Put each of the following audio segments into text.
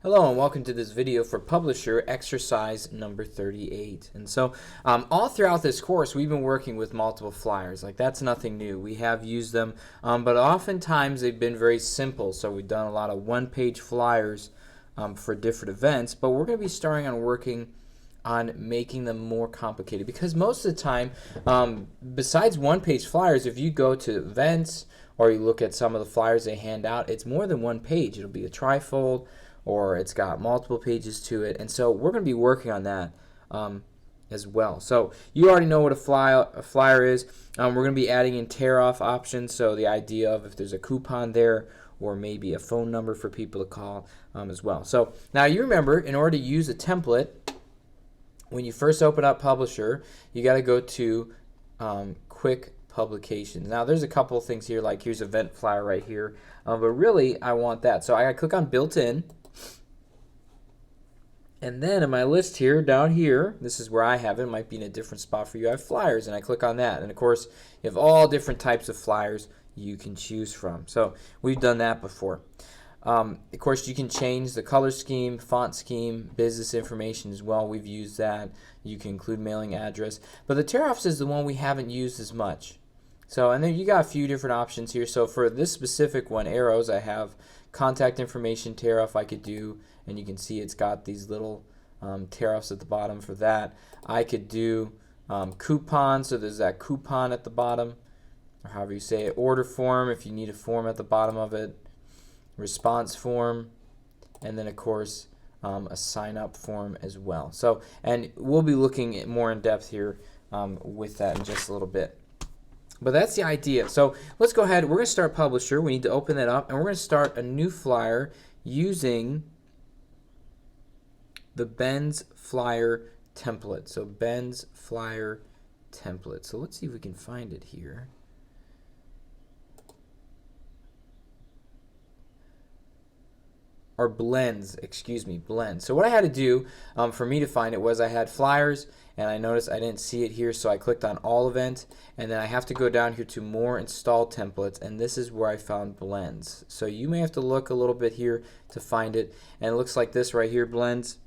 Hello and welcome to this video for publisher exercise number 38. And so all throughout this course we've been working with multiple flyers. Like, that's nothing new. We have used them, but oftentimes they've been very simple. So we've done a lot of one-page flyers for different events, but we're going to be starting on working on making them more complicated, because most of the time, besides one-page flyers, if you go to events or you look at some of the flyers they hand out, it's more than one page. It'll be a trifold, or it's got multiple pages to it, and so we're going to be working on that as well. So you already know what a flyer is. We're going to be adding in tear-off options, so the idea of if there's a coupon there, or maybe a phone number for people to call as well. So now you remember, in order to use a template, when you first open up Publisher, you got to go to Quick Publications. Now there's a couple of things here, like here's event flyer right here, but really I want that. So I got to click on Built-in. And then in my list here, down here, this is where I have it. It might be in a different spot for you. I have flyers, and I click on that. And of course, you have all different types of flyers you can choose from. So we've done that before. Of course, you can change the color scheme, font scheme, business information as well. We've used that. You can include mailing address. But the tear-offs is the one we haven't used as much. So, and then you got a few different options here. So for this specific one, arrows, I have contact information tear-off I could do, and you can see it's got these little tear-offs at the bottom for that. I could do coupon, so there's that coupon at the bottom, or however you say it. Order form, if you need a form at the bottom of it. Response form, and then of course a sign-up form as well. So, and we'll be looking at more in depth here with that in just a little bit. But that's the idea. So let's go ahead. We're going to start Publisher. We need to open that up, and we're going to start a new flyer using the Ben's Flyer template. So Ben's Flyer template. So let's see if we can find it here. Or blends, excuse me, blends. So what I had to do for me to find it was I had flyers, and I noticed I didn't see it here, so I clicked on all event, and then I have to go down here to more install templates, and this is where I found blends. So you may have to look a little bit here to find it, and it looks like this right here, blends.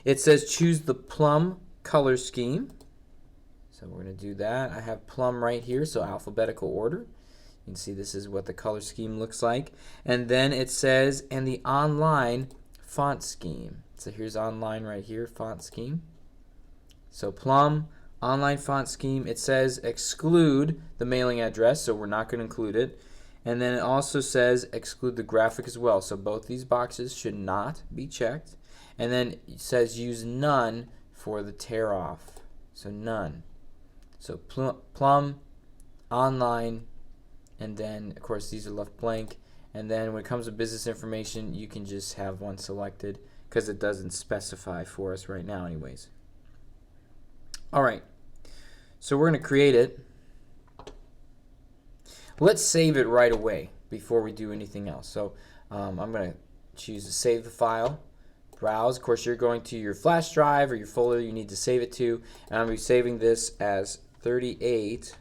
It says choose the plum color scheme, so we're going to do that. I have plum right here, so alphabetical order. You can see this is what the color scheme looks like. And then it says, and the online font scheme. So here's online right here, font scheme. So plum, online font scheme. It says exclude the mailing address, so we're not going to include it. And then it also says exclude the graphic as well. So both these boxes should not be checked. And then it says use none for the tear off. So none. So plum, online, and then of course these are left blank, and then when it comes to business information you can just have one selected because it doesn't specify for us right now anyways. Alright, so we're going to create it. Let's save it right away before we do anything else. So I'm going to choose to save the file, browse. Of course you're going to your flash drive or your folder you need to save it to, and I'm going to be saving this as 38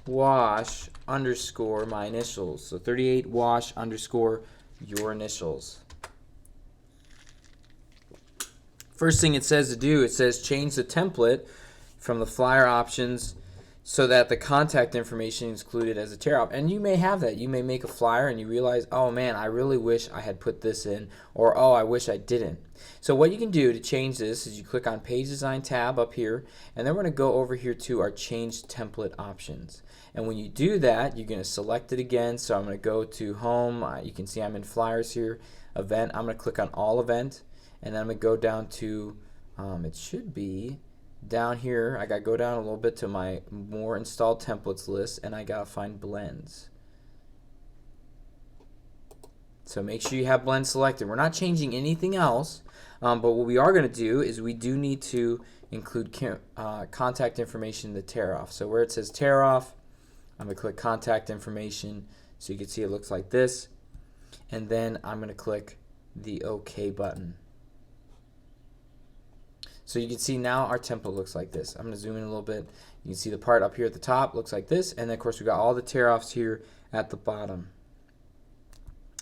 wash underscore my initials. So 38 wash underscore your initials. First thing it says to do, it says change the template from the flyer options so that the contact information is included as a tear-off. And you may have that. You may make a flyer and you realize, oh man, I really wish I had put this in, or oh, I wish I didn't. So what you can do to change this is you click on Page Design tab up here, and then we're going to go over here to our Change Template options. And when you do that, you're going to select it again. So I'm going to go to Home. You can see I'm in Flyers here, Event. I'm going to click on All Event, and then I'm going to go down to, it should be down here. I got to go down a little bit to my More Installed Templates list, and I got to find Blends. So make sure you have blend selected. We're not changing anything else, but what we are going to do is we do need to include contact information in the tear off. So where it says tear off, I'm going to click contact information, so you can see it looks like this, and then I'm going to click the OK button. So you can see now our template looks like this. I'm going to zoom in a little bit. You can see the part up here at the top looks like this, and then of course we got all the tear offs here at the bottom.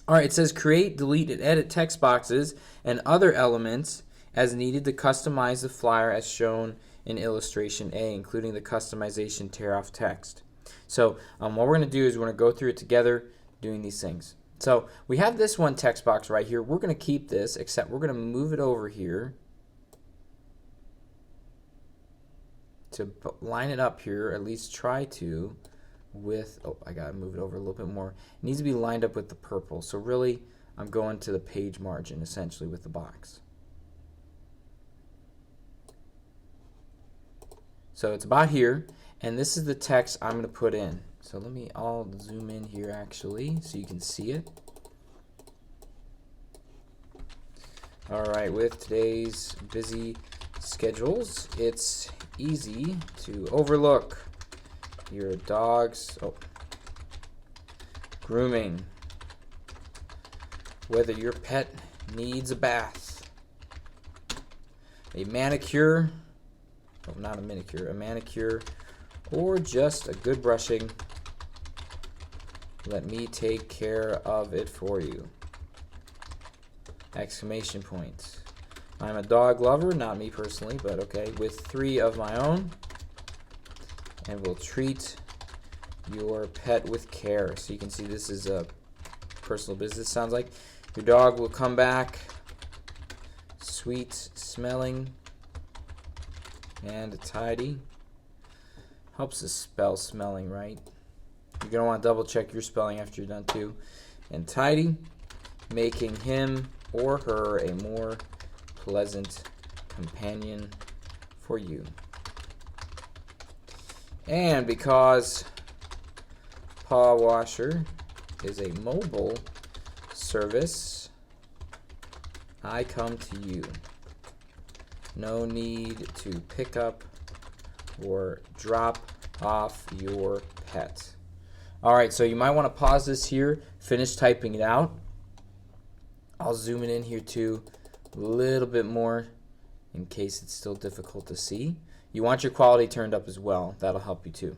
All right, it says create, delete, and edit text boxes and other elements as needed to customize the flyer as shown in illustration A, including the customization tear off text. So what we're going to do is we're going to go through it together doing these things. So we have this one text box right here. We're going to keep this, except we're going to move it over here to line it up here, at least try to, with, oh, I gotta move it over a little bit more. It needs to be lined up with the purple. So really, I'm going to the page margin, essentially, with the box. So it's about here, and this is the text I'm gonna put in. So I'll zoom in here, actually, so you can see it. All right, with today's busy schedules, it's easy to overlook your dog's grooming. Whether your pet needs a bath, a manicure, not a manicure, a manicure, or just a good brushing, let me take care of it for you. Exclamation point. I'm a dog lover, not me personally, but okay, with 3 of my own, and will treat your pet with care. So you can see this is a personal business, sounds like. Your dog will come back sweet smelling and tidy. Helps us spell smelling right. You're going to want to double check your spelling after you're done too. And tidy, making him or her a more pleasant companion for you. And because Paw Washer is a mobile service, I come to you. No need to pick up or drop off your pet. All right, so you might want to pause this here, finish typing it out. I'll zoom it in here too, a little bit more in case it's still difficult to see. You want your quality turned up as well. That'll help you too.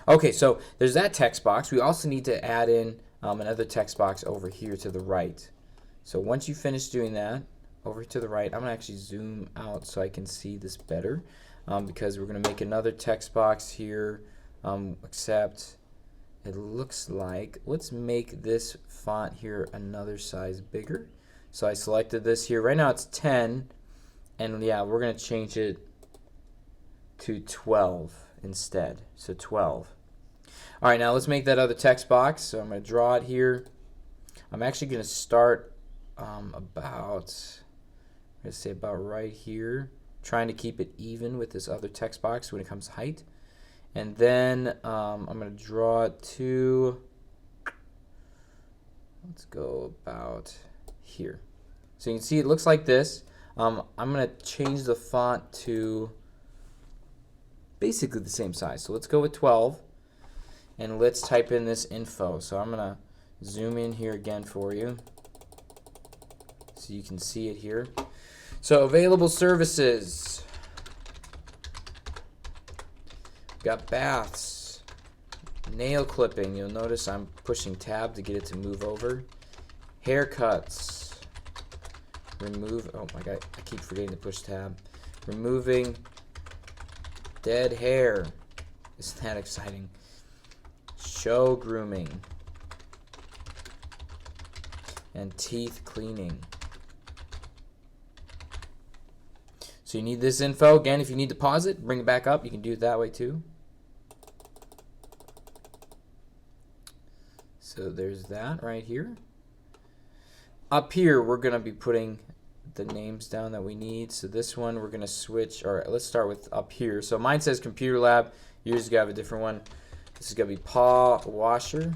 Okay, so there's that text box. We also need to add in another text box over here to the right. So once you finish doing that, over to the right, I'm going to actually zoom out so I can see this better because we're going to make another text box here, except it looks like, let's make this font here another size bigger. So I selected this here. Right now it's 10, and yeah, we're going to change it to 12 instead. So 12. All right, now let's make that other text box. So I'm going to draw it here. I'm actually going to start about right here, trying to keep it even with this other text box when it comes to height. And then I'm going to draw it to, let's go about here. So you can see it looks like this. I'm going to change the font to basically the same size. So let's go with 12, and let's type in this info. So I'm going to zoom in here again for you so you can see it here. So available services. We've got baths, nail clipping. You'll notice I'm pushing tab to get it to move over. Haircuts. Remove, oh my god, I keep forgetting to push tab. Removing dead hair. Isn't that exciting? Show grooming. And teeth cleaning. So you need this info. Again, if you need to pause it, bring it back up. You can do it that way too. So there's that right here. Up here, we're going to be putting the names down that we need. So this one, we're going to switch. All right, let's start with up here. So mine says Computer Lab. Yours is going to have a different one. This is going to be Paw Washer.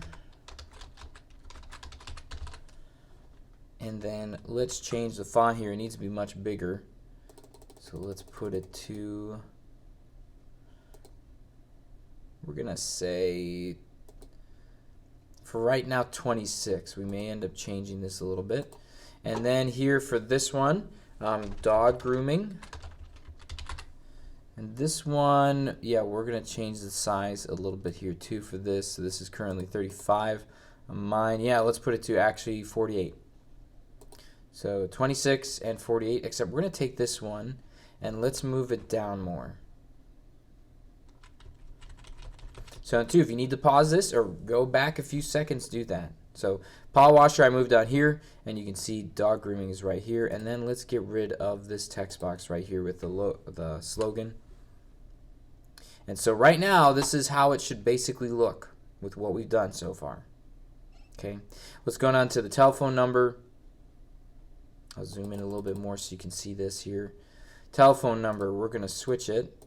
And then let's change the font here. It needs to be much bigger. So let's put it to, we're going to say, for right now, 26. We may end up changing this a little bit. And then here for this one, dog grooming. And this one, yeah, we're going to change the size a little bit here too for this. So this is currently 35. mine, yeah, let's put it to actually 48. So 26 and 48, except we're going to take this one and let's move it down more. So too, if you need to pause this or go back a few seconds, do that. So power washer I moved down here, and you can see dog grooming is right here. And then let's get rid of this text box right here with the slogan. And so right now, this is how it should basically look with what we've done so far. Okay, let's go on to the telephone number. I'll zoom in a little bit more so you can see this here. Telephone number, we're going to switch it.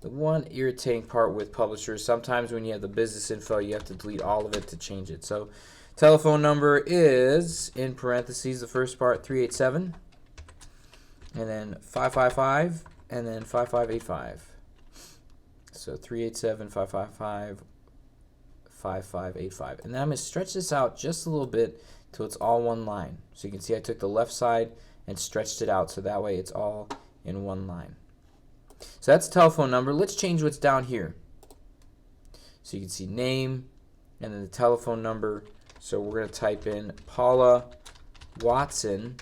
The one irritating part with publishers, sometimes when you have the business info, you have to delete all of it to change it. So telephone number is, in parentheses, the first part, 387, and then 555, and then 5585. So 387, 555, 5585. And then I'm going to stretch this out just a little bit till it's all one line. So you can see I took the left side and stretched it out so that way it's all in one line. So that's the telephone number. Let's change what's down here. So you can see name and then the telephone number. So we're going to type in Paula Watson.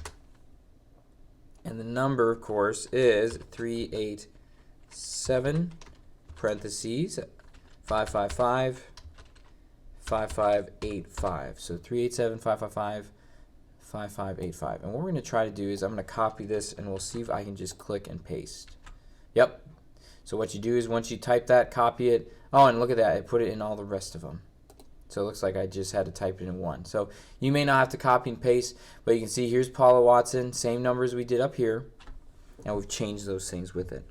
And the number, of course, is 387, parentheses, 555, 5585. So 387, 555, 5585. And what we're going to try to do is I'm going to copy this and we'll see if I can just click and paste. Yep. So what you do is once you type that, copy it. Oh, and look at that. I put it in all the rest of them. So it looks like I just had to type it in one. So you may not have to copy and paste, but you can see here's Paula Watson, same numbers we did up here, and we've changed those things with it.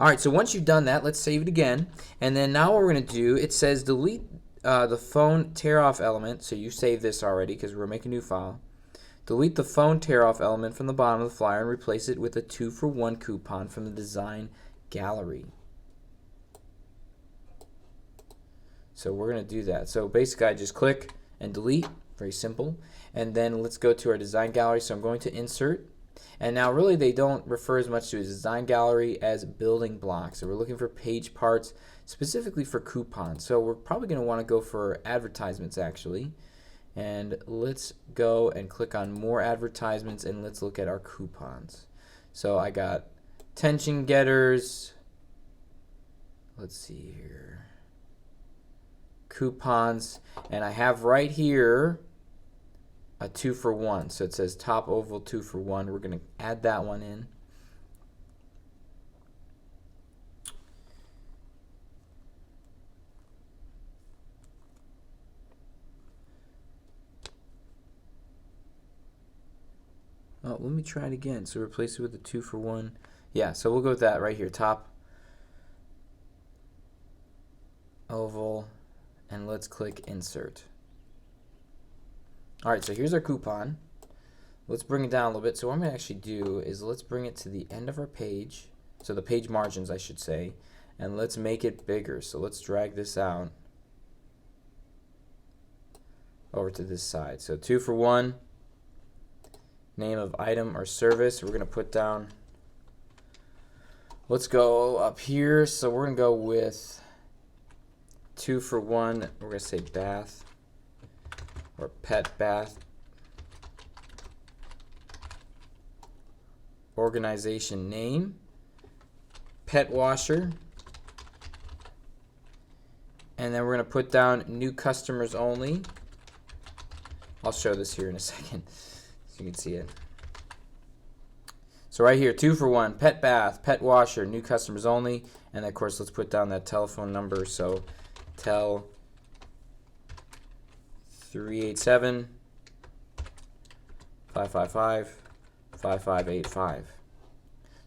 All right, so once you've done that, let's save it again. And then now what we're going to do, it says delete the phone tear-off element. So you saved this already because we're making a new file. Delete the phone tear-off element from the bottom of the flyer and replace it with a 2-for-1 coupon from the design gallery. So we're going to do that. So basically I just click and delete, very simple. And then let's go to our design gallery. So I'm going to insert. And now really they don't refer as much to a design gallery as building blocks. So we're looking for page parts specifically for coupons. So we're probably going to want to go for advertisements actually. And let's go and click on more advertisements and let's look at our coupons. So I got attention getters. Let's see here. Coupons. And I have right here a 2-for-1. So it says top oval 2-for-1. We're going to add that one in. Oh, let me try it again. So replace it with a 2-for-1. Yeah, so we'll go with that right here. Top oval, and let's click insert. All right, so here's our coupon. Let's bring it down a little bit. So what I'm going to actually do is let's bring it to the end of our page. So the page margins, I should say. And let's make it bigger. So let's drag this out over to this side. So 2-for-1. Name of item or service. We're going to put down, let's go up here. So we're going to go with 2-for-1. We're going to say bath or pet bath. Organization name. Pet washer. And then we're going to put down new customers only. I'll show this here in a second. So you can see it. So right here, 2-for-1, pet bath, pet washer, new customers only, and of course let's put down that telephone number. So tel 387 555 5585.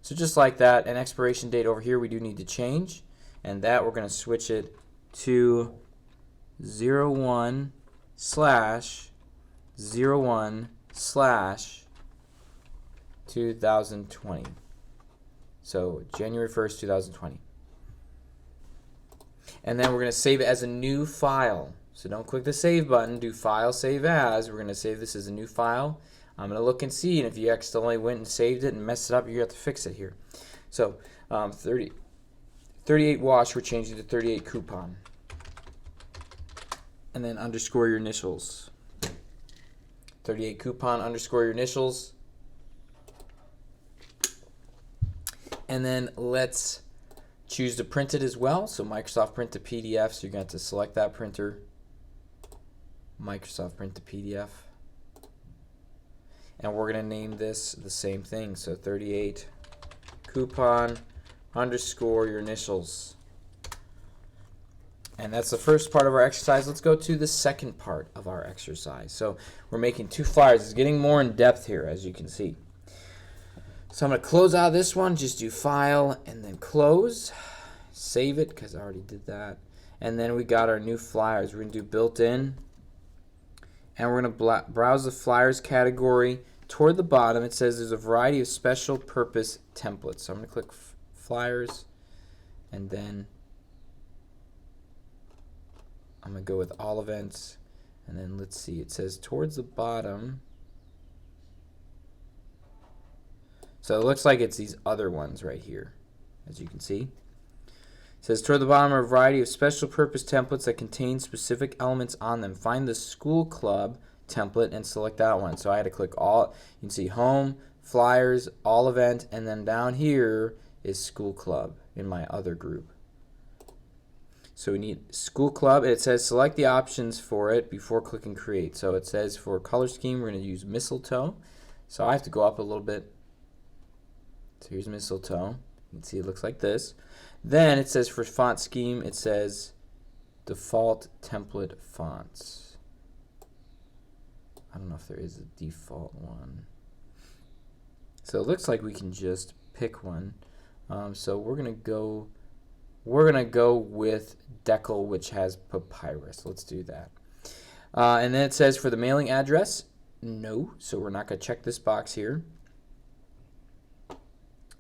So just like that, an expiration date over here we do need to change, and that we're going to switch it to 01/01/2020. So January 1st, 2020. And then we're going to save it as a new file. So don't click the save button, do file, save as. We're going to save this as a new file. I'm going to look and see, and if you accidentally went and saved it and messed it up, you have to fix it here. So 38 wash, we're changing to 38 coupon. and then underscore your initials. 38 coupon, underscore your initials. And then let's choose to print it as well. So Microsoft Print to PDF. So you're going to have to select that printer. Microsoft Print to PDF. And we're going to name this the same thing. So 38 coupon underscore your initials. And that's the first part of our exercise. Let's go to the second part of our exercise. So we're making 2 flyers. It's getting more in depth here, as you can see. So I'm going to close out this one. Just do File and then Close. Save it because I already did that. And then we got our new flyers. We're going to do Built-in. And we're going to browse the flyers category. Toward the bottom, it says there's a variety of special purpose templates. So I'm going to click Flyers. And then I'm going to go with All Events. And then let's see. It says towards the bottom. So it looks like it's these other ones right here, as you can see. It says toward the bottom are a variety of special purpose templates that contain specific elements on them. Find the school club template and select that one. So I had to click all. You can see home, flyers, all event, and then down here is school club in my other group. So we need school club. It says select the options for it before clicking create. So it says for color scheme we're going to use mistletoe. So I have to go up a little bit. So here's mistletoe. You can see it looks like this. Then it says for font scheme, it says default template fonts. I don't know if there is a default one. So it looks like we can just pick one. So we're gonna go with Decal, which has papyrus. Let's do that. And then it says for the mailing address, no. So we're not gonna check this box here.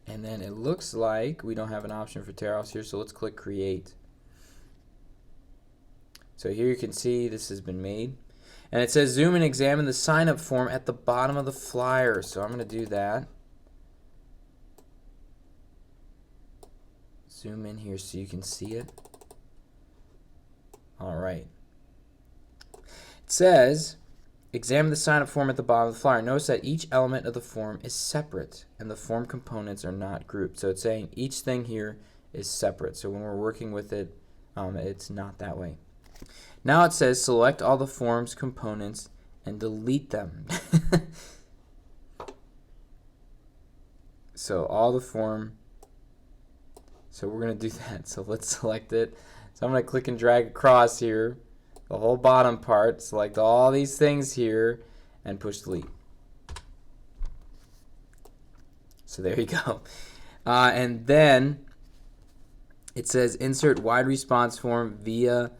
And then it looks like we don't have an option for tear-offs here, so let's click Create. So here you can see this has been made. And it says zoom and examine the sign-up form at the bottom of the flyer. So I'm going to do that. Zoom in here so you can see it. All right. It says examine the sign-up form at the bottom of the flyer. Notice that each element of the form is separate and the form components are not grouped. So it's saying each thing here is separate. So when we're working with it, it's not that way. Now it says select all the form's components and delete them. So all the form. So we're going to do that. So let's select it. So I'm going to click and drag across here. The whole bottom part, select all these things here, and push delete. So there you go. And then it says insert wide response form via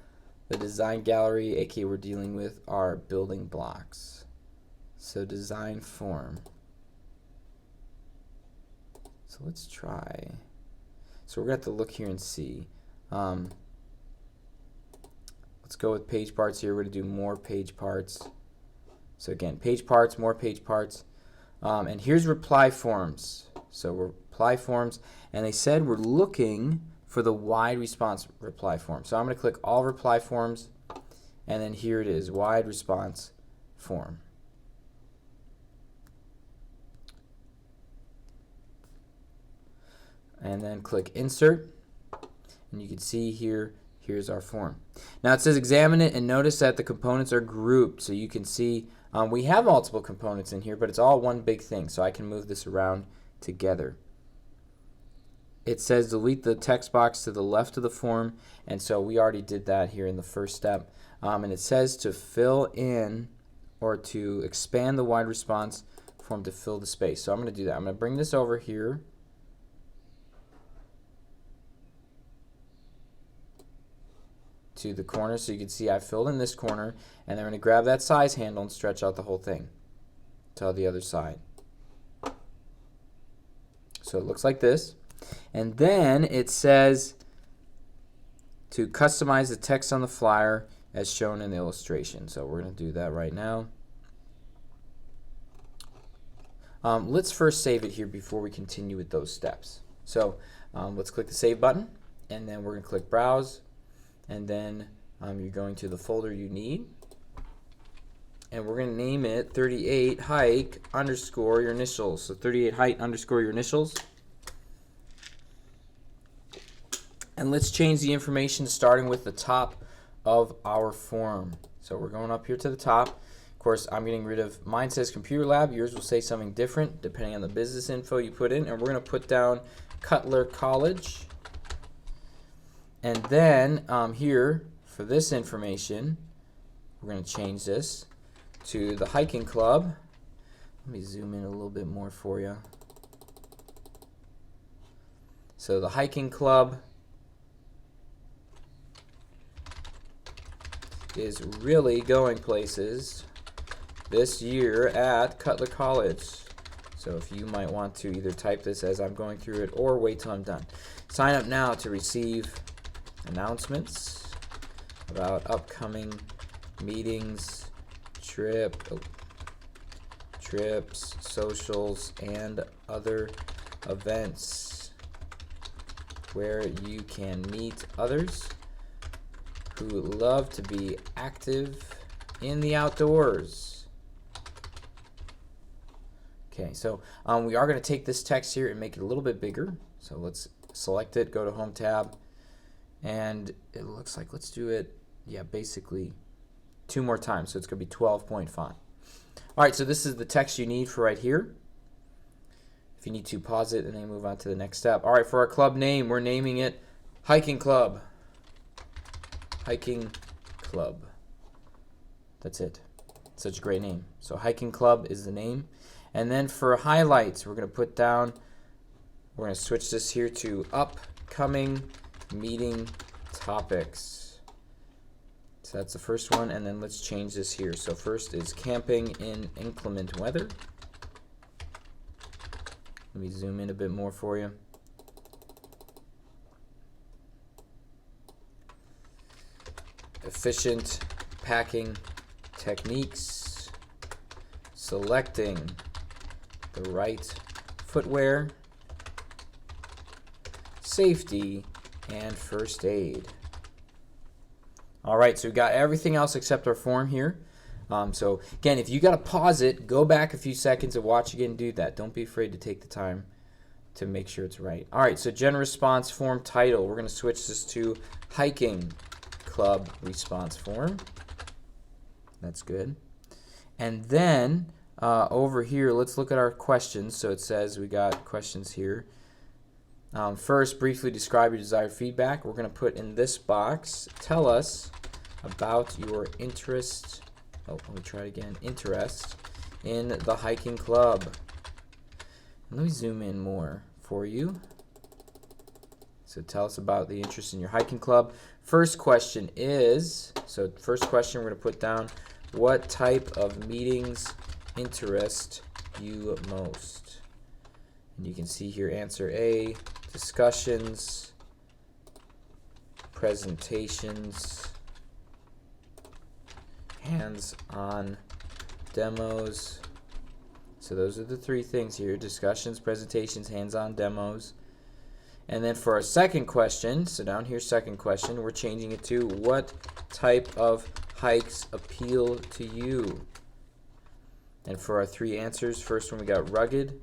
the design gallery, aka we're dealing with our building blocks. So design form. So let's try. So we're going to have to look here and see. Let's go with page parts here. We're going to do more page parts. So again, page parts, more page parts. And here's reply forms. So reply forms. And they said we're looking for the wide response reply form. So I'm going to click all reply forms. And then here it is, wide response form. And then click insert. And you can see here, here's our form. Now it says examine it and notice that the components are grouped. So you can see we have multiple components in here, but it's all one big thing. So I can move this around together. It says delete the text box to the left of the form. And so we already did that here in the first step. And it says to fill in or to expand the wide response form to fill the space. So I'm going to do that. I'm going to bring this over here. To the corner so you can see I filled in this corner, and then we're going to grab that size handle and stretch out the whole thing to the other side. So it looks like this. And then it says to customize the text on the flyer as shown in the illustration. So we're going to do that right now. Let's first save it here before we continue with those steps. So let's click the save button, and then we're going to click browse. And then you're going to the folder you need, and we're going to name it 38 hike underscore your initials. So 38 height underscore your initials. And let's change the information starting with the top of our form. So we're going up here to the top. Of course, I'm getting rid of, mine says computer lab. Yours will say something different depending on the business info you put in. And we're going to put down Cutler College. And then here for this information, we're going to change this to the hiking club. Let me zoom in a little bit more for you. So the hiking club is really going places this year at Cutler College. So if you might want to either type this as I'm going through it or wait till I'm done. Sign up now to receive announcements about upcoming meetings, trips, socials, and other events where you can meet others who love to be active in the outdoors. Okay, so we are going to take this text here and make it a little bit bigger. So let's select it, go to Home tab, and it looks like, let's do it, yeah, basically 2 more times. So it's going to be 12-point font. All right, so this is the text you need for right here. If you need to, pause it and then move on to the next step. All right, for our club name, we're naming it Hiking Club. Hiking Club. That's it. Such a great name. So Hiking Club is the name. And then for highlights, we're going to put down, we're going to switch this here to upcoming meeting topics. So that's the first one. And then let's change this here. So first is camping in inclement weather. Let me zoom in a bit more for you. Efficient packing techniques, selecting the right footwear, safety, and first aid. All right, so we got everything else except our form here. So again, if you got to pause it, go back a few seconds and watch again and do that. Don't be afraid to take the time to make sure it's right. All right, so general response form title. We're going to switch this to Hiking Club response form. That's good. And then over here, let's look at our questions. So it says we got questions here. First, briefly describe your desired feedback. We're going to put in this box, tell us about your interest. Oh, let me try it again. Interest in the hiking club. Let me zoom in more for you. So tell us about the interest in your hiking club. First question is, so first question we're going to put down, what type of meetings interest you most? And you can see here answer A, discussions, presentations, hands-on demos. So those are the 3 things here, discussions, presentations, hands-on demos. And then for our second question, so down here, second question, we're changing it to what type of hikes appeal to you? And for our 3 answers, first one we got rugged,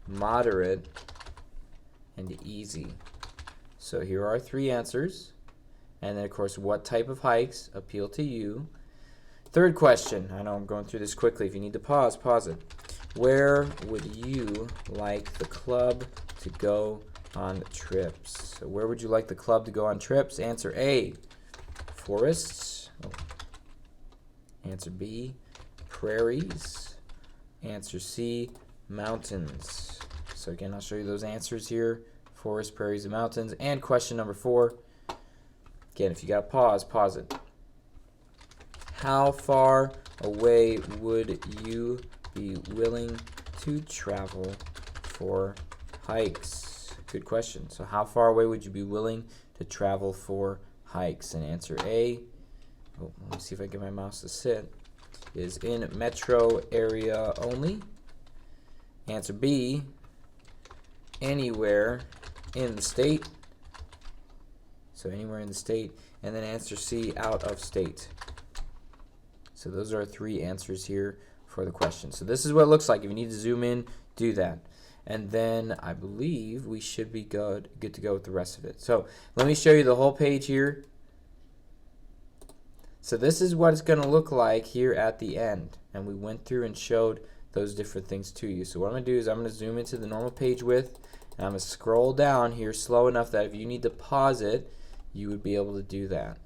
moderate, and easy. So here are our 3 answers. And then, of course, what type of hikes appeal to you? Third question, I know I'm going through this quickly. If you need to pause, pause it. Where would you like the club to go on trips? So where would you like the club to go on trips? Answer A, forests. Oh. Answer B, prairies. Answer C, mountains. So again, I'll show you those answers here. Forest, prairies, and mountains. And question number 4. Again, if you got to pause, pause it. How far away would you be willing to travel for hikes? Good question. So how far away would you be willing to travel for hikes? And answer A, oh, let me see if I can get my mouse to sit, is in metro area only. Answer B, anywhere in the state. So anywhere in the state. and then answer C, out of state. So those are 3 answers here for the question. So this is what it looks like. If you need to zoom in, do that. And then I believe we should be good to go with the rest of it. So let me show you the whole page here. So this is what it's going to look like here at the end. And we went through and showed those different things to you. So what I'm going to do is I'm going to zoom into the normal page width, and I'm going to scroll down here slow enough that if you need to pause it, you would be able to do that.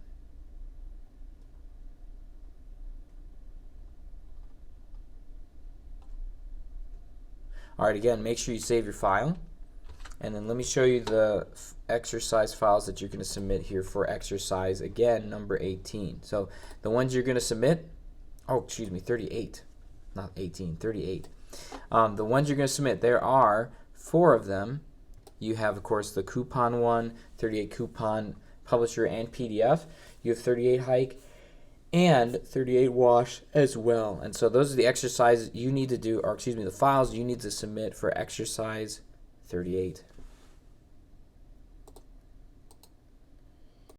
Alright, again, make sure you save your file. And then let me show you the exercise files that you're going to submit here for exercise, again, number 18. So the ones you're going to submit, 38, not 18, 38. The ones you're going to submit, there are 4 of them. You have, of course, the coupon one, 38 coupon publisher and PDF. You have 38 hike and 38 wash as well. And so those are the exercises you need to do, or excuse me, the files you need to submit for exercise 38.